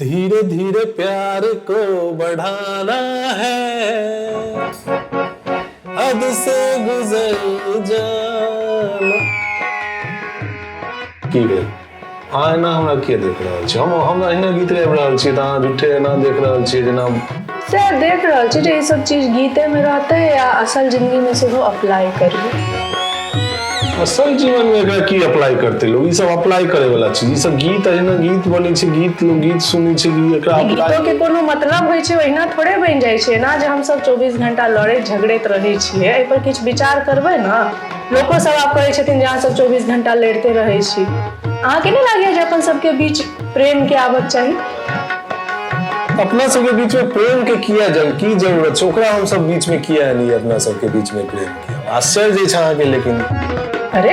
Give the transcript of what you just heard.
धीरे धीरे प्यार को बढ़ाना है, हद से गुजर जाना। की भेल आना हमरा के देख रहल छी? हम एहिना गीत गाबि रहल छी तऽ अहाँ झूठे एना देख रहल छी जेना सर देख रहल छी जे ई सब चीज गीते में रहते है या असल जिंदगी में सेहो अप्लाई करबे? असल जीवन में एकरा की अप्लाई करते लोग? ई सब अप्लाई करे वाला चीज, ई सब गीत अहिना गीत बनै छै, गीत लोग गीत सुनै छै कि एकरा अप्लाई गीतों के कोनो मतलब होइ छै ओहिना थोड़े बनि जाइ छै ना जे हम सब 24 घंटा लड़ैत झगड़ैत रहै छियै। एहि पर किछु विचार करबै ना। लोको सब आब कहै छथिन जे अहाँ सब 24 घंटा लड़ते रहै छी। अहाँके नहीं लागैया जे अपन सबके बीच प्रेम के आबक चाही? अपना सबके बीच में प्रेम के की जरूरत छै? ओकरा हम सब बीच में किया नहीं अपना सबके बीच में प्रेम के? आश्चर्य छै अहाँके लेकिन। अरे